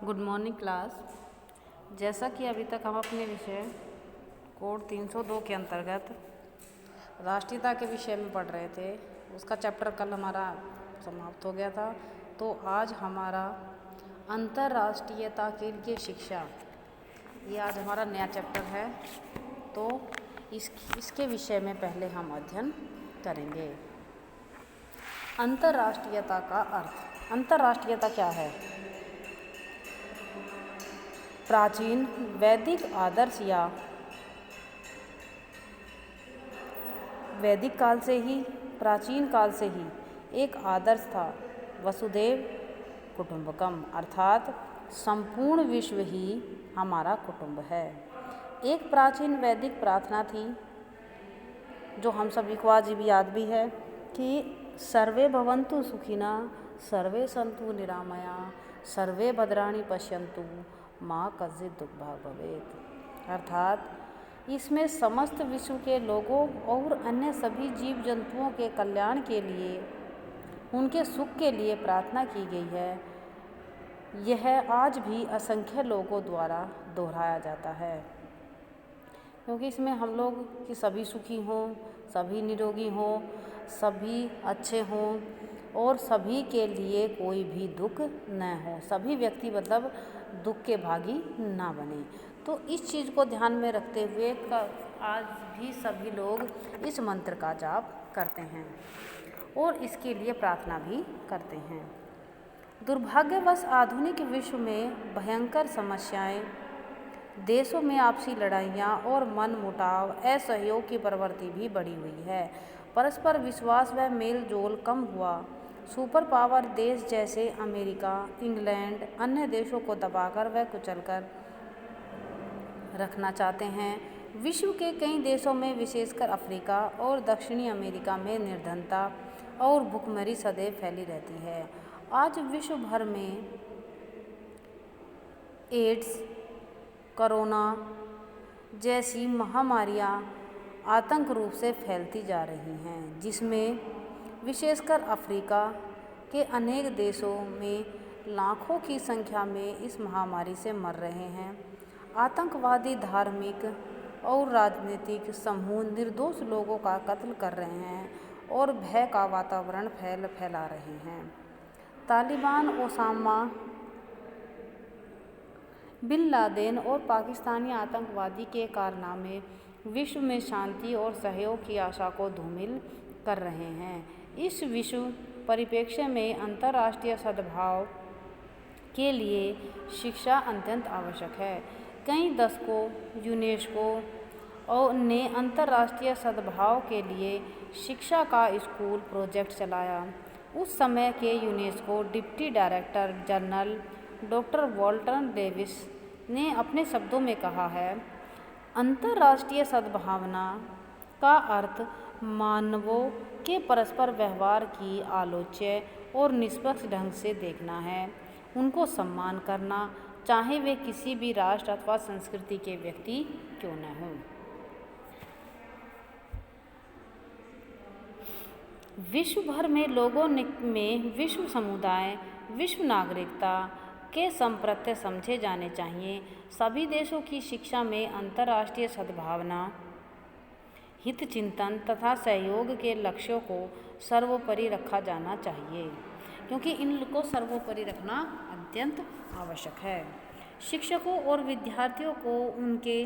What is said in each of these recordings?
Good morning class. जैसा कि अभी तक हम अपने विषय कोड 302 के अंतर्गत राष्ट्रीयता के विषय में पढ़ रहे थे, उसका चैप्टर कल हमारा समाप्त हो गया था। तो आज हमारा अंतर्राष्ट्रीयता के लिए शिक्षा, ये आज हमारा नया चैप्टर है। तो इसके विषय में पहले हम अध्ययन करेंगे। अंतर्राष्ट्रीयता का अर्थ। अंतर्राष्ट्रीयता क्या है? प्राचीन वैदिक आदर्श या वैदिक काल से ही, प्राचीन काल से ही एक आदर्श था, वसुधैव कुटुंबकम, अर्थात संपूर्ण विश्व ही हमारा कुटुंब है। एक प्राचीन वैदिक प्रार्थना थी जो हम सभी को आज भी याद भी है कि सर्वे भवन्तु सुखिनः, सर्वे सन्तु निरामया, सर्वे भद्राणि पश्यन्तु, माँ कश्चित् दुर्भाग् भवेत्। अर्थात इसमें समस्त विश्व के लोगों और अन्य सभी जीव जंतुओं के कल्याण के लिए, उनके सुख के लिए प्रार्थना की गई है। यह आज भी असंख्य लोगों द्वारा दोहराया जाता है, क्योंकि इसमें हम लोग कि सभी सुखी हों, सभी निरोगी हों, सभी अच्छे हों और सभी के लिए कोई भी दुख न हो, सभी व्यक्ति मतलब दुख के भागी ना बने। तो इस चीज़ को ध्यान में रखते हुए आज भी सभी लोग इस मंत्र का जाप करते हैं और इसके लिए प्रार्थना भी करते हैं। दुर्भाग्यवश आधुनिक विश्व में भयंकर समस्याएं, देशों में आपसी लड़ाइयाँ और मनमुटाव, असहयोग की प्रवृत्ति भी बढ़ी हुई है। परस्पर विश्वास व मेल जोल कम हुआ। सुपर पावर देश जैसे अमेरिका, इंग्लैंड अन्य देशों को दबाकर व कुचलकर रखना चाहते हैं। विश्व के कई देशों में, विशेषकर अफ्रीका और दक्षिणी अमेरिका में निर्धनता और भुखमरी सदैव फैली रहती है। आज विश्व भर में एड्स, कोरोना जैसी महामारियां आतंक रूप से फैलती जा रही हैं, जिसमें विशेषकर अफ्रीका के अनेक देशों में लाखों की संख्या में इस महामारी से मर रहे हैं। आतंकवादी, धार्मिक और राजनीतिक समूह निर्दोष लोगों का कत्ल कर रहे हैं और भय का वातावरण फैला रहे हैं। तालिबान, ओसामा बिन लादेन और पाकिस्तानी आतंकवादी के कारनामे विश्व में शांति और सहयोग की आशा को धूमिल कर रहे हैं। इस विश्व परिप्रेक्ष्य में अंतर्राष्ट्रीय सद्भाव के लिए शिक्षा अत्यंत आवश्यक है। कई दशकों यूनेस्को ने अंतर्राष्ट्रीय सद्भाव के लिए शिक्षा का स्कूल प्रोजेक्ट चलाया। उस समय के UNESCO deputy director general doctor Walter Davis ने अपने शब्दों में कहा है, अंतर्राष्ट्रीय सद्भावना का अर्थ मानवों के परस्पर व्यवहार की आलोच्य और निष्पक्ष ढंग से देखना है, उनको सम्मान करना, चाहे वे किसी भी राष्ट्र अथवा संस्कृति के व्यक्ति क्यों न हों। विश्व भर में लोगों में विश्व समुदाय, विश्व नागरिकता के संप्रत्य समझे जाने चाहिए। सभी देशों की शिक्षा में अंतर्राष्ट्रीय सद्भावना, हित चिंतन तथा सहयोग के लक्ष्यों को सर्वोपरि रखा जाना चाहिए, क्योंकि इनको सर्वोपरि रखना अत्यंत आवश्यक है। शिक्षकों और विद्यार्थियों को उनके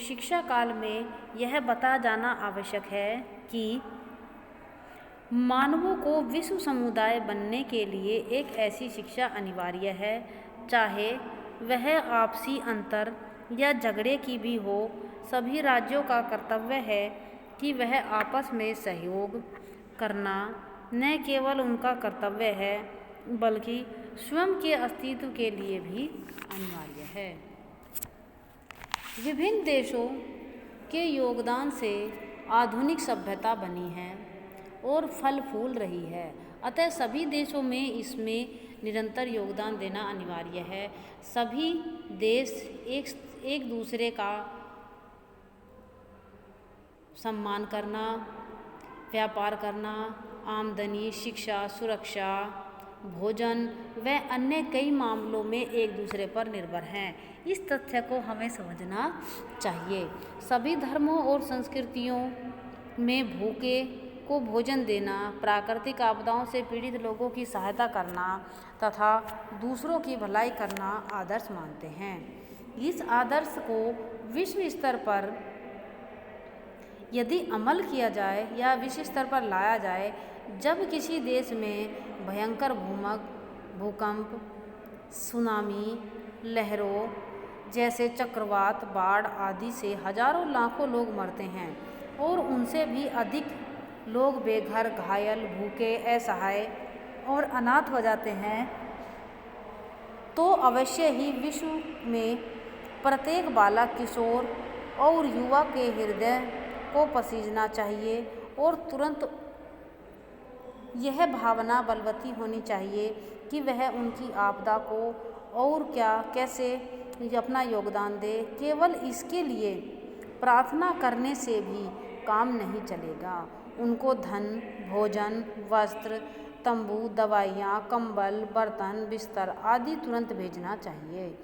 शिक्षा काल में यह बताया जाना आवश्यक है कि मानवों को विश्व समुदाय बनने के लिए एक ऐसी शिक्षा अनिवार्य है, चाहे वह आपसी अंतर या झगड़े की भी हो। सभी राज्यों का कर्तव्य है कि वह आपस में सहयोग करना न केवल उनका कर्तव्य है, बल्कि स्वयं के अस्तित्व के लिए भी अनिवार्य है। विभिन्न देशों के योगदान से आधुनिक सभ्यता बनी है और फल फूल रही है, अतः सभी देशों में इसमें निरंतर योगदान देना अनिवार्य है। सभी देश एक दूसरे का सम्मान करना, व्यापार करना, आमदनी, शिक्षा, सुरक्षा भोजन व अन्य कई मामलों में एक दूसरे पर निर्भर हैं। इस तथ्य को हमें समझना चाहिए। सभी धर्मों और संस्कृतियों में भूखे को भोजन देना, प्राकृतिक आपदाओं से पीड़ित लोगों की सहायता करना तथा दूसरों की भलाई करना आदर्श मानते हैं। इस आदर्श को विश्व स्तर पर यदि अमल किया जाए या विश्व स्तर पर लाया जाए, जब किसी देश में भयंकर भूकंप, सुनामी, लहरों जैसे चक्रवात, बाढ़ आदि से हजारों लाखों लोग मरते हैं और उनसे भी अधिक लोग बेघर, घायल, भूखे, असहाय और अनाथ हो जाते हैं, तो अवश्य ही विश्व में प्रत्येक बालक, किशोर और युवा के हृदय को पसीजना चाहिए और तुरंत यह भावना बलवती होनी चाहिए कि वह उनकी आपदा को और कैसे अपना योगदान दे। केवल इसके लिए प्रार्थना करने से भी काम नहीं चलेगा। उनको धन, भोजन, वस्त्र, तंबू, दवाइयाँ, कंबल, बर्तन, बिस्तर आदि तुरंत भेजना चाहिए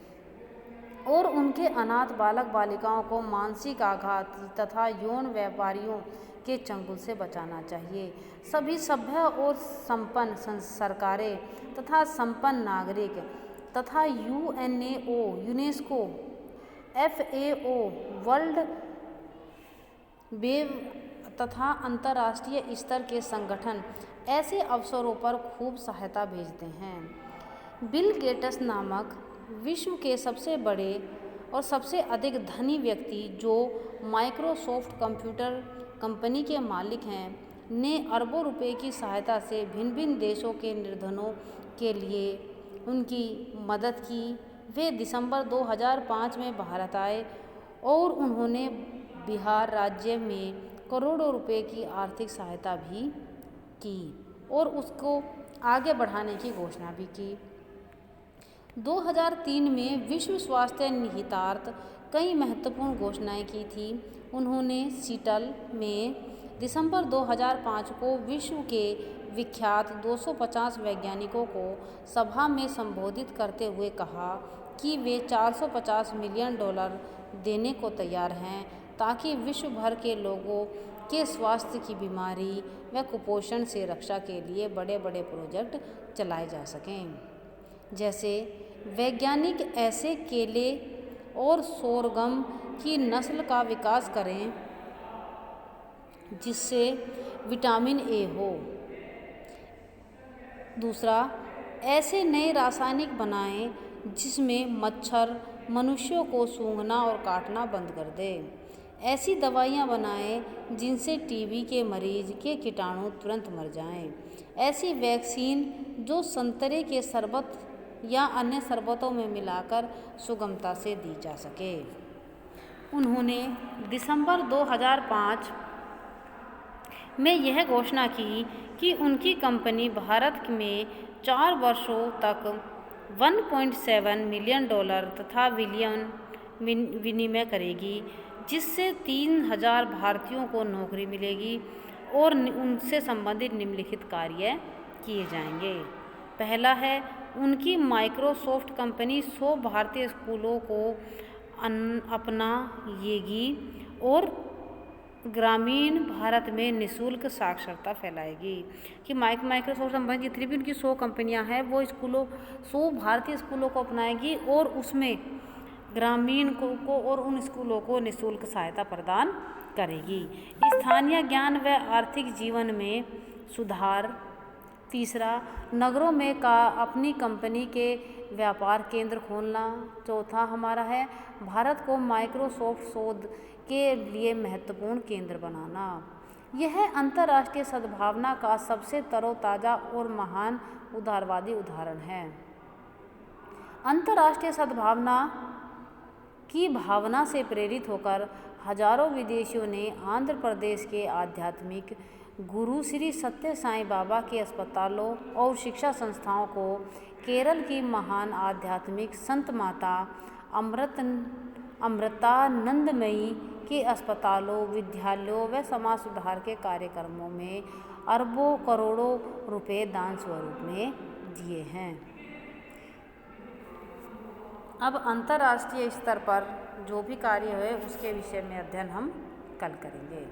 और उनके अनाथ बालक बालिकाओं को मानसिक आघात तथा यौन व्यापारियों के चंगुल से बचाना चाहिए। सभी सभ्य और संपन्न सरकारें तथा संपन्न नागरिक तथा यूनेस्को, FAO, वर्ल्ड वेव तथा अंतर्राष्ट्रीय स्तर के संगठन ऐसे अवसरों पर खूब सहायता भेजते हैं। बिल गेट्स नामक विश्व के सबसे बड़े और सबसे अधिक धनी व्यक्ति, जो माइक्रोसॉफ्ट कंप्यूटर कंपनी के मालिक हैं, ने अरबों रुपए की सहायता से भिन्न भिन्न देशों के निर्धनों के लिए उनकी मदद की। वे दिसंबर 2005 में भारत आए और उन्होंने बिहार राज्य में करोड़ों रुपए की आर्थिक सहायता भी की और उसको आगे बढ़ाने की घोषणा भी की। 2003 में विश्व स्वास्थ्य निहितार्थ कई महत्वपूर्ण घोषणाएं की थी। उन्होंने सीटल में दिसंबर 2005 को विश्व के विख्यात 250 वैज्ञानिकों को सभा में संबोधित करते हुए कहा कि वे $450 मिलियन देने को तैयार हैं ताकि विश्व भर के लोगों के स्वास्थ्य की बीमारी व कुपोषण से रक्षा के लिए बड़े बड़े प्रोजेक्ट चलाए जा सकें। जैसे वैज्ञानिक ऐसे केले और सोरगम की नस्ल का विकास करें जिससे विटामिन ए हो। दूसरा, ऐसे नए रासायनिक बनाएं जिसमें मच्छर मनुष्यों को सूंघना और काटना बंद कर दे। ऐसी दवाइयां बनाएं जिनसे टीबी के मरीज के कीटाणु तुरंत मर जाएं। ऐसी वैक्सीन जो संतरे के शरबत या अन्य शरबतों में मिलाकर सुगमता से दी जा सके। उन्होंने दिसंबर 2005 में यह घोषणा की कि उनकी कंपनी भारत में 4 वर्षों तक $1.7 मिलियन तथा विनिमय करेगी, जिससे 3000 भारतीयों को नौकरी मिलेगी और उनसे संबंधित निम्नलिखित कार्य किए जाएंगे। पहला है, उनकी माइक्रोसॉफ्ट कंपनी 100 भारतीय स्कूलों को अपनाएगी और ग्रामीण भारत में निःशुल्क साक्षरता फैलाएगी। कि माइक्रोसॉफ्ट कंपनी जितनी भी उनकी 100 कंपनियां हैं वो 100 भारतीय स्कूलों को अपनाएगी और उसमें ग्रामीण को और उन स्कूलों को निःशुल्क सहायता प्रदान करेगी। स्थानीय ज्ञान व आर्थिक जीवन में सुधार। तीसरा, नगरों में अपनी कंपनी के व्यापार केंद्र खोलना। चौथा हमारा है, भारत को माइक्रोसॉफ्ट शोध के लिए महत्वपूर्ण केंद्र बनाना। यह अंतर्राष्ट्रीय सद्भावना का सबसे तरोताज़ा और महान उदारवादी उदाहरण है। अंतर्राष्ट्रीय सद्भावना की भावना से प्रेरित होकर हजारों विदेशियों ने आंध्र प्रदेश के आध्यात्मिक गुरु श्री सत्य साईं बाबा के अस्पतालों और शिक्षा संस्थाओं को केरल की महान आध्यात्मिक संत माता अमृतानंदमयी के अस्पतालों, विद्यालयों व समाज सुधार के कार्यक्रमों में अरबों करोड़ों रुपए दान स्वरूप में दिए हैं। अब अंतर्राष्ट्रीय स्तर पर जो भी कार्य है उसके विषय में अध्ययन हम कल करेंगे।